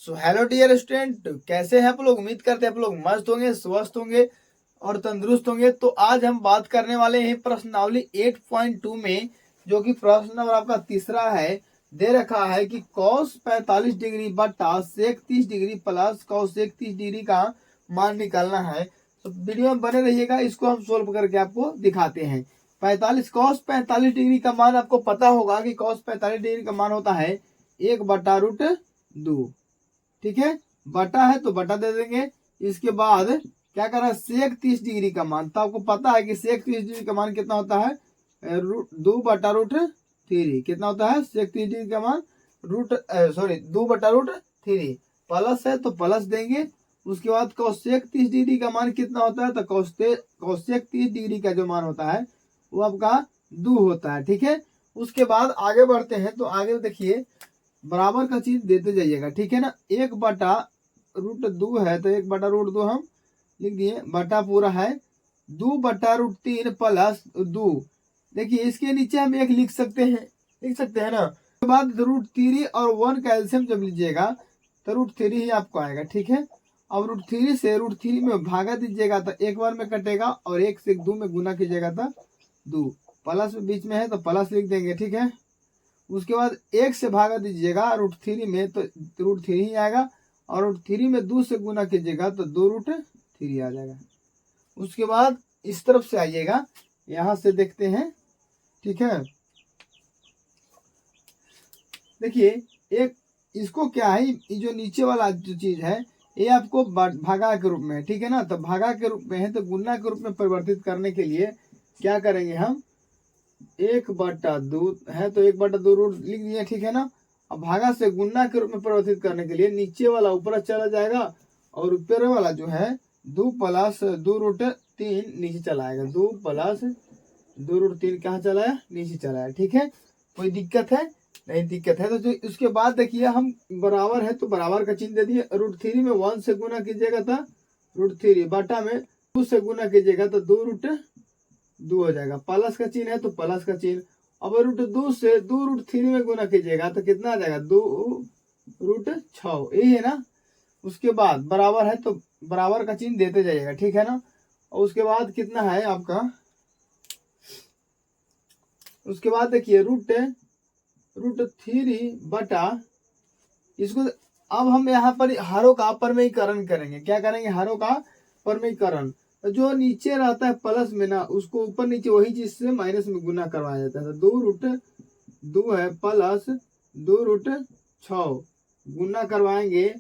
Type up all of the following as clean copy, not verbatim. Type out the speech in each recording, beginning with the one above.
So hello dear student, कैसे हैं आप लोग। उम्मीद करते हैं आप लोग मस्त होंगे, स्वस्थ होंगे और तंदुरुस्त होंगे। तो आज हम बात करने वाले हैं प्रश्नावली 8.2 में, जो कि प्रश्न नंबर आपका तीसरा है। दे रखा है कि cos 45 डिग्री बटा sec 30 degree plus cos 30 degree का मान निकालना है। तो वीडियो में बने रहिएगा, इसको हम सोल्व करके आपको दिखाते हैं। 45 डिग्री का मान आपको पता होगा कि cos 45 डिग्री का मान होता है 1/√2। ठीक है, बटा है तो बटा दे देंगे। इसके बाद क्या कर रहा है, सेक 30 डिग्री का मान। तो आपको पता है कि सेक 30 डिग्री का मान कितना होता है, 2/√3। कितना होता है सेक 30 डिग्री का मान, 2/√3। प्लस है तो प्लस देंगे। उसके बाद कोसेक 30 डिग्री का मान कितना होता है, तो कोसेक 30 डिग्री का जो मान होता है वो आपका 2 होता है। ठीक है, उसके बाद आगे बढ़ते हैं। तो आगे देखिए, बराबर का चीज देते जाइएगा। ठीक है ना, 1/√2 है तो 1/√2 हम लिख दिए, बटा पूरा है 2/√3 प्लस 2। देखिए इसके नीचे हम एक लिख सकते हैं ना। उसके बाद √3 और 1 का एलसीएम जब लीजिएगा तो √3 ही आपको आएगा। ठीक है, अब √3 से √3 में भागा दीजिएगा तो एक बार में कटेगा, और 1 से 2 में गुना कीजिएगा तो 2। प्लस बीच में है तो प्लस लिख देंगे। ठीक है, उसके बाद 1 से भागा दीजिएगा √3 में तो √3 ही आएगा, और √3 में 2 से गुना कीजिएगा तो 2√3 आ जाएगा। उसके बाद इस तरफ से आइएगा, यहां से देखते हैं। ठीक है, देखिए एक इसको क्या है, ये जो नीचे वाला जो चीज है ये आपको भागा के रूप में है। ठीक है ना, तो भागा के रूप में है तो गुना के रूप में परिवर्तित करने के लिए क्या करेंगे हम, 1/2 है तो 1/2 रूट लिख दिए। ठीक है ना, अब भागा से गुना के रूप में परिवर्तित करने के लिए नीचे वाला ऊपर चला जाएगा, और ऊपर वाला जो है 2 + 2√3 नीचे चला आएगा। 2 + 2√3 कहाँ चला है, नीचे चला है। ठीक है, कोई दिक्कत है, नहीं दिक्कत है। तो जो उसके बाद देखिए, हम बराबर है तो बराबर का चिन्ह दे दिए। √3 में 1 से गुना कीजिएगा था √3, बटा में 2 से गुना कीजिएगा तो 2√2 हो जाएगा। प्लस का चिन्ह है तो प्लस का चिन्ह। अब √2 से 2√3 में गुना कीजिएगा तो कितना आ जाएगा, 2√6। यही है ना। उसके बाद बराबर है तो बराबर का चिन्ह देते जाइएगा। ठीक है ना, और उसके बाद कितना है आपका, उसके बाद देखिए √3 बटा इसको। अब हम यहाँ पर हरों का परमेयीकरण करेंगे। क्या करेंगे, हरों का परमेयीकरण। तो जो नीचे रहता है प्लस में ना, उसको ऊपर नीचे वही चीज से माइनस में गुना करवाया जाता है। 2√2 है प्लस 2√6 गुना करवाएंगे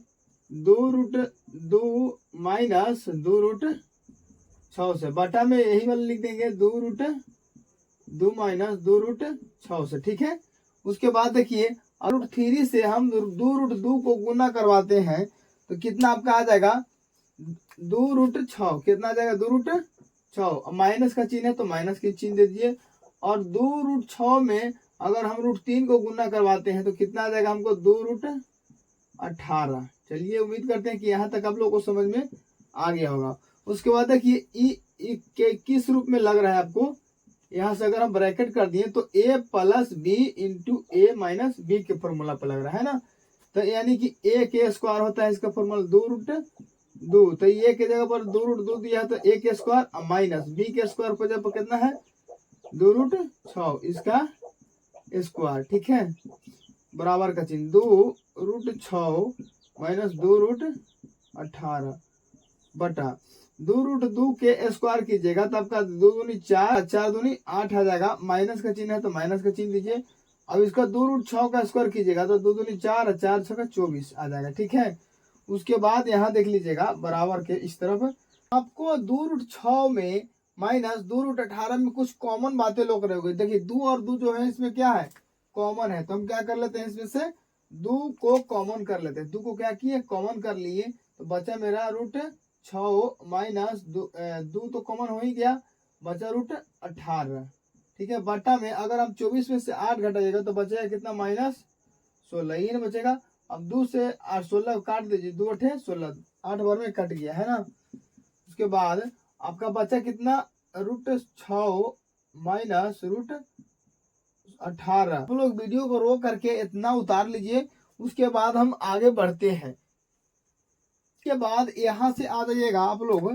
2√2 माइनस 2√6 से, बटा में यही वाला लिख देंगे 2√2 माइनस 2√6 से। ठीक है, उसके बाद देखिए √3 से हम 2√2 को गुना करवाते हैं तो कितना आपका आ जाएगा, 2√6। कितना आ जाएगा, 2√6। माइनस का चिन्ह है तो माइनस के चिन्ह दे दीजिए। और 2√6 में अगर हम √3 को गुना करवाते हैं तो कितना आ जाएगा हमको, 2√18। चलिए, उम्मीद करते हैं कि यहाँ तक आप लोगों को समझ में आ गया होगा। उसके बाद देखिए किस रूप में लग रहा है आपको, यहाँ से अगर हम ब्रैकेट कर दिए तो a + b into a minus b के फॉर्मूला पर लग रहा है ना। तो यानी कि a के स्क्वायर होता है इसका फॉर्मूला 2√2। तो ये के जगह पर 2√2 दिया है तो a के स्क्वायर माइनस b के स्क्वायर पर जब कितना है 2√6 इसका स्क्वायर। ठीक है, बराबर का चिन्ह 2√6 माइनस 2√18 बटा 2√2 के स्क्वायर कीजिएगा तो आपका 2 दूनी 4, 4 दूनी 8 आ जाएगा। माइनस का चिन्ह है तो माइनस का चिन्ह दीजिए। अब इसका 2√6 का स्क्वायर कीजिएगा तो 2 दूनी 4, 4 6 24 आ जाएगा। ठीक है, उसके बाद यहाँ देख लीजिएगा बराबर के इस तरफ आपको 2√6 में माइनस 2√18 में कुछ कॉमन बातें लोग रहोगे। देखिए 2 और 2 जो है इसमें क्या है, कॉमन है। तो हम क्या कर लेते हैं, इसमें से 2 को कॉमन कर लेते हैं। 2 को क्या किए, कॉमन कर लिए, तो बचा मेरा √6 माइनस 2 तो कॉमन हो ही गया, बचा √18। ठीक है, बटा में अगर हम 24 में से 8 घटाइएगा तो बचेगा कितना, -16 ही ना बचेगा। अब 2 से 8 16 काट दीजिए, 2 8 16, 8 बार में कट गया है ना। उसके बाद आपका बचा कितना, √6 माइनस √18। हम लोग वीडियो को रोक करके इतना उतार लीजिए। उसके बाद हम आगे बढ़ते हैं। के बाद यहाँ से आ जाइएगा आप लोग,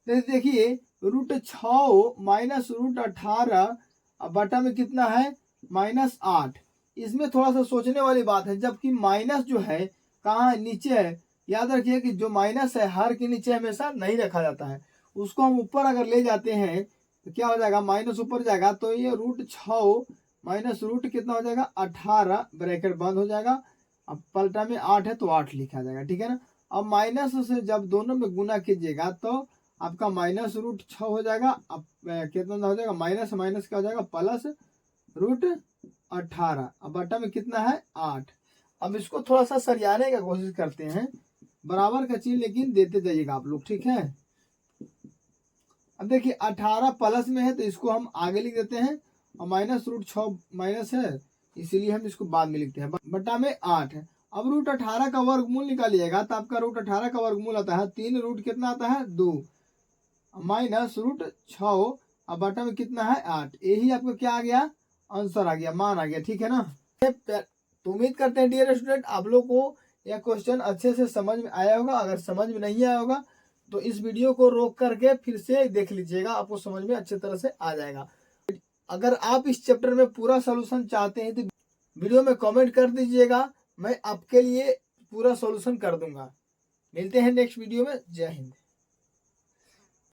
देखिए √6 माइनस √18 बटा में कितना है -8। इसमें थोड़ा सा सोचने वाली बात है, जबकि माइनस जो है कहाँ है, नीचे है। याद रखिए कि जो माइनस है हर के नीचे हमेशा नहीं रखा जाता है, उसको हम ऊपर अगर ले जाते हैं तो क्या हो जाएगा, माइनस ऊपर जाएगा, तो ये √6 माइनस रूट कितना हो जाएगा 18, ब्रैकेट बंद हो जाएगा। अब पलटा में 8 है तो 8 लिखा जाएगा, ठीक है ना। अब माइनस से जब दोनों में गुना कीजिएगा तो आपका माइनस √6 हो जाएगा। अब कितना हो जाएगा, माइनस माइनस क्या हो जाएगा प्लस √18, अब बटा में कितना है 8। अब इसको थोड़ा सा सरियाने का कोशिश करते हैं, बराबर का चीज लेकिन देते जाइएगा आप लोग, ठीक है। अब देखिए 18 प्लस में है तो इसको हम आगे लिख देते हैं, और माइनस √6 माइनस है इसीलिए हम इसको बाद में लिखते हैं, बटा में 8 है। अब √18 का वर्गमूल निकालिएगा तो आपका √18 का वर्गमूल आता है 3 रूट कितना आता है 2 माइनस √6, अब बटा में कितना है 8। यही आपका क्या आ गया, आंसर आ गया, मान आ गया, ठीक है ना। तो उम्मीद करते हैं डियर स्टूडेंट आप लोग को यह क्वेश्चन अच्छे से समझ में आया होगा। अगर समझ में नहीं आया होगा तो इस वीडियो को रोक करके फिर से देख लीजिएगा, आपको समझ में अच्छे तरह से आ जाएगा। अगर आप इस चैप्टर में पूरा सॉल्यूशन चाहते हैं तो वीडियो में कमेंट कर दीजिएगा, मैं आपके लिए पूरा सॉल्यूशन कर दूंगा। मिलते हैं नेक्स्ट वीडियो में, जय हिंद।